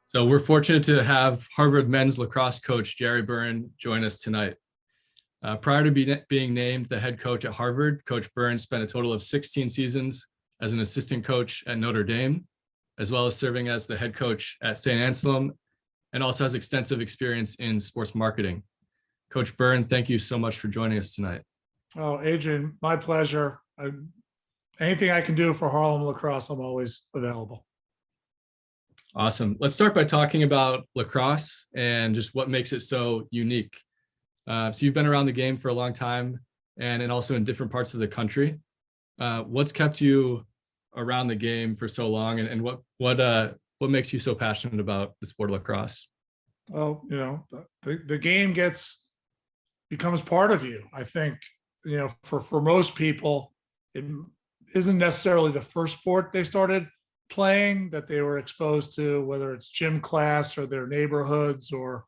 So we're fortunate to have Harvard men's lacrosse coach Jerry Byrne join us tonight. Prior to being named the head coach at Harvard, Coach Byrne spent a total of 16 seasons as an assistant coach at Notre Dame, as well as serving as the head coach at St. Anselm, and also has extensive experience in sports marketing. Coach Byrne, thank you so much for joining us tonight. Oh, Adrian, my pleasure. Anything I can do for Harlem Lacrosse, I'm always available. Awesome. Let's start by talking about lacrosse and just what makes it so unique. So you've been around the game for a long time and also in different parts of the country. What's kept you around the game for so long, and what makes you so passionate about the sport of lacrosse? Well, the game becomes part of you. I think, for most people, it isn't necessarily the first sport they started playing that they were exposed to, whether it's gym class or their neighborhoods or,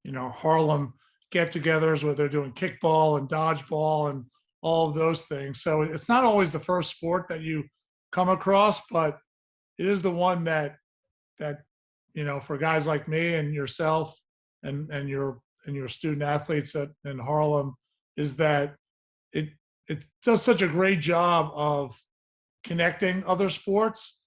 Harlem get-togethers where they're doing kickball and dodgeball and all of those things. So it's not always the first sport that you come across, but it is the one that for guys like me and yourself and your student athletes in Harlem, is that it does such a great job of connecting other sports.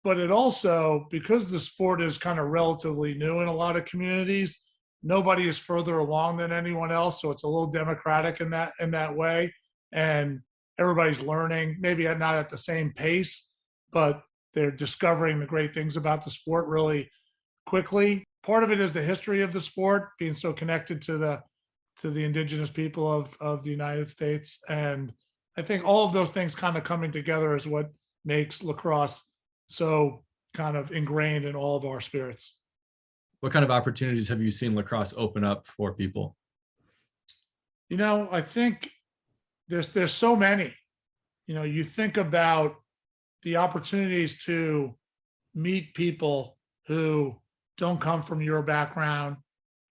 But it also, because the sport is kind of relatively new in a lot of communities, nobody is further along than anyone else. So it's a little democratic in that way. And everybody's learning, maybe not at the same pace, but they're discovering the great things about the sport really quickly. Part of it is the history of the sport being so connected to the indigenous people of the United States. And I think all of those things kind of coming together is what makes lacrosse so kind of ingrained in all of our spirits. What kind of opportunities have you seen lacrosse open up for people? I think there's so many. You think about the opportunities to meet people who don't come from your background,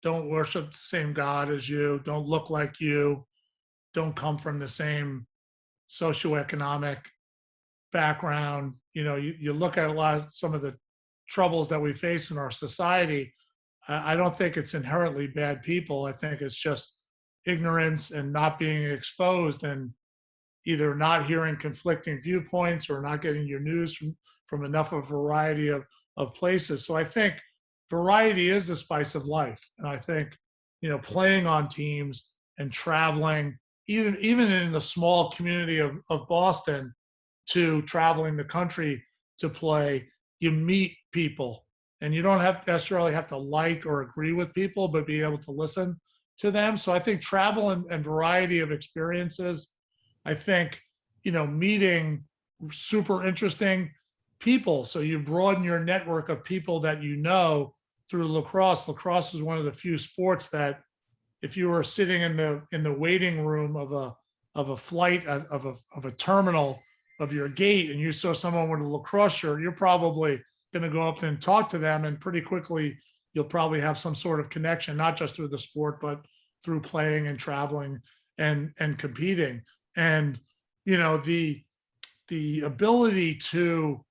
don't worship the same God as you, don't look like you, don't come from the same socioeconomic background. You look at some of the troubles that we face in our society. I don't think it's inherently bad people. I think it's just ignorance and not being exposed and either not hearing conflicting viewpoints or not getting your news from enough of a variety of places. So I think variety is the spice of life. And I think, playing on teams and traveling, even in the small community of Boston, to traveling the country to play, you meet people, and you don't necessarily have to like or agree with people, but be able to listen to them. So I think travel and variety of experiences, I think, meeting super interesting people. So you broaden your network of people that through lacrosse. Lacrosse is one of the few sports that if you were sitting in the waiting room of a flight, of a terminal, of your gate, and you saw someone with a lacrosse shirt, you're probably going to go up and talk to them, and pretty quickly you'll probably have some sort of connection, not just through the sport, but through playing and traveling and competing. And the ability to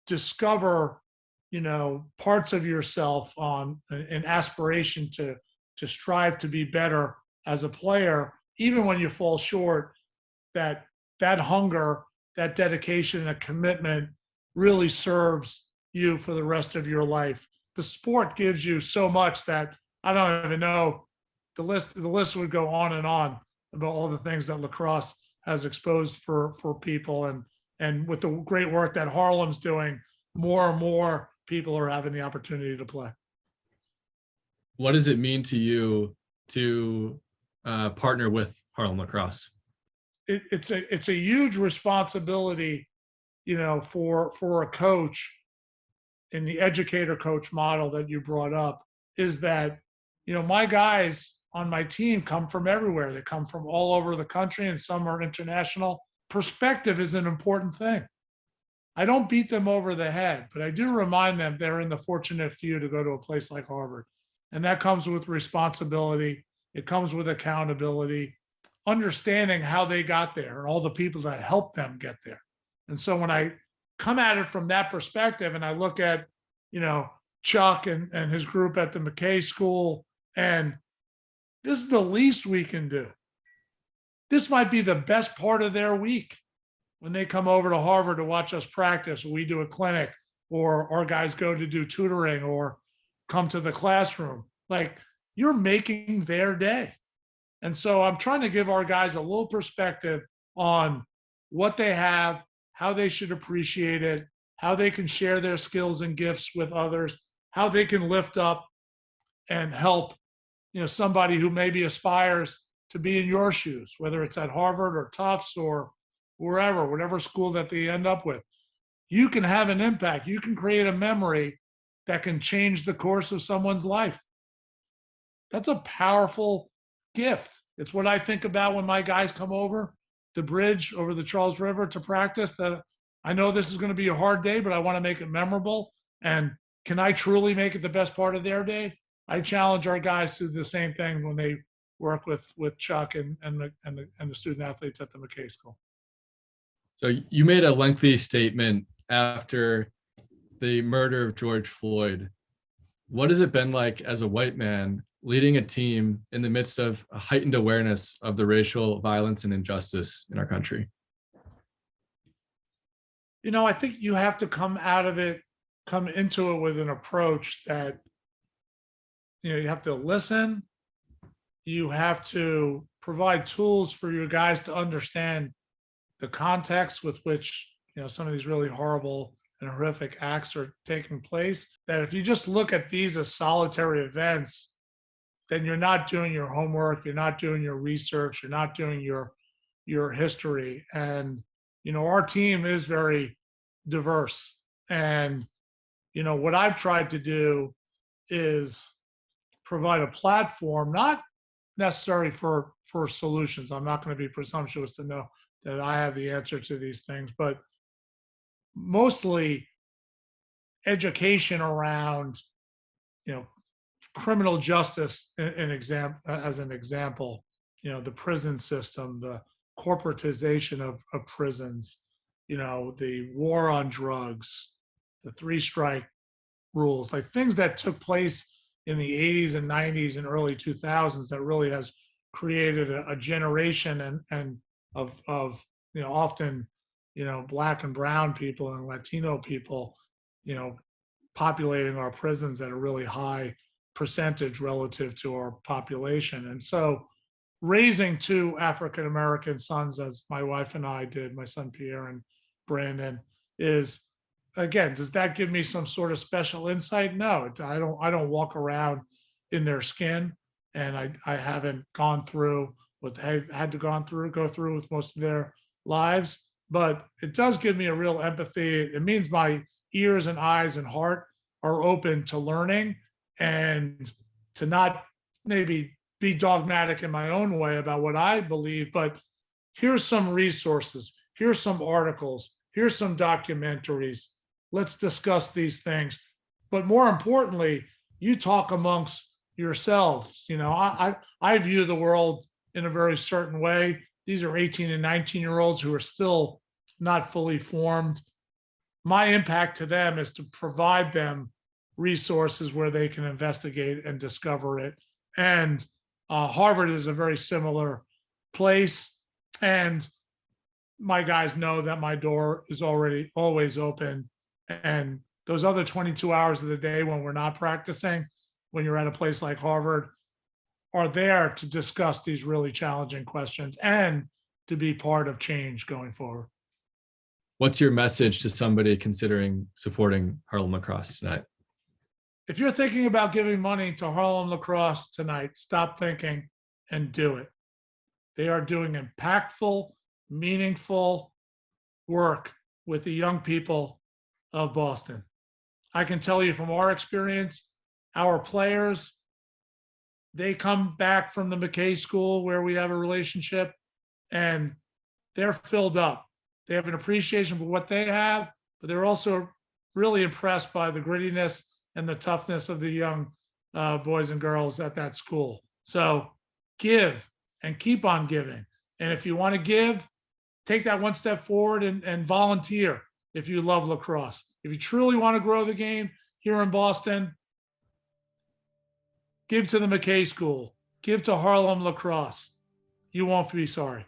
discover parts of yourself on an aspiration to strive to be better as a player, even when you fall short, that hunger, that dedication and commitment really serves you for the rest of your life. The sport gives you so much that I don't even know. The list would go on and on about all the things that lacrosse has exposed for people. And with the great work that Harlem's doing, more and more people are having the opportunity to play. What does it mean to you to partner with Harlem Lacrosse? It's a huge responsibility, for a coach in the educator coach model that you brought up, is that, my guys on my team come from everywhere. They come from all over the country, and some are international. Perspective is an important thing. I don't beat them over the head, but I do remind them they're in the fortunate few to go to a place like Harvard. And that comes with responsibility. It comes with accountability, understanding how they got there and all the people that helped them get there. And so when I come at it from that perspective and I look at, Chuck and his group at the McKay School. And this is the least we can do. This might be the best part of their week when they come over to Harvard to watch us practice, or we do a clinic, or our guys go to do tutoring or come to the classroom. Like, you're making their day. And so I'm trying to give our guys a little perspective on what they have, how they should appreciate it, how they can share their skills and gifts with others, how they can lift up and help, somebody who maybe aspires to be in your shoes, whether it's at Harvard or Tufts or wherever, whatever school that they end up with. You can have an impact. You can create a memory that can change the course of someone's life. That's a powerful gift. It's what I think about when my guys come over the bridge over the Charles River to practice, that I know this is going to be a hard day, but I want to make it memorable. And can I truly make it the best part of their day? I challenge our guys to do the same thing when they work with Chuck and the student athletes at the McKay School. So you made a lengthy statement after the murder of George Floyd. What has it been like as a white man leading a team in the midst of a heightened awareness of the racial violence and injustice in our country? I think you have to come into it with an approach that, you have to listen. You have to provide tools for your guys to understand the context with which, some of these really horrible and horrific acts are taking place. That if you just look at these as solitary events, then you're not doing your homework, you're not doing your research, you're not doing your history. And, our team is very diverse. And, what I've tried to do is provide a platform, not necessary for solutions. I'm not going to be presumptuous to know that I have the answer to these things, but mostly education around, criminal justice as an example, the prison system, the corporatization of prisons, the war on drugs, the 3-strike rules, like things that took place in the 80s and 90s and early 2000s that really has created a generation and of often Black and brown people and Latino people populating our prisons at a really high percentage relative to our population. And so raising 2 African American sons, as my wife and I did, my son Pierre and Brandon, is, again, does that give me some sort of special insight? No, I don't walk around in their skin, and I haven't gone through what they had to go through with most of their lives. But it does give me a real empathy. It means my ears and eyes and heart are open to learning and to not maybe be dogmatic in my own way about what I believe, but here's some resources, here's some articles, here's some documentaries. Let's discuss these things. But more importantly, you talk amongst yourselves. I view the world in a very certain way. These are 18 and 19-year-olds who are still not fully formed. My impact to them is to provide them resources where they can investigate and discover it. And Harvard is a very similar place. And my guys know that my door is always open. And those other 22 hours of the day when we're not practicing, when you're at a place like Harvard, are there to discuss these really challenging questions and to be part of change going forward. What's your message to somebody considering supporting Harlem Lacrosse tonight? If you're thinking about giving money to Harlem Lacrosse tonight, stop thinking and do it. They are doing impactful, meaningful work with the young people of Boston. I can tell you from our experience, our players, they come back from the McKay School where we have a relationship, and they're filled up. They have an appreciation for what they have, but they're also really impressed by the grittiness and the toughness of the young boys and girls at that school. So give and keep on giving. And if you want to give, take that one step forward and volunteer if you love lacrosse. If you truly want to grow the game, here in Boston, give to the McKay School, give to Harlem Lacrosse. You won't be sorry.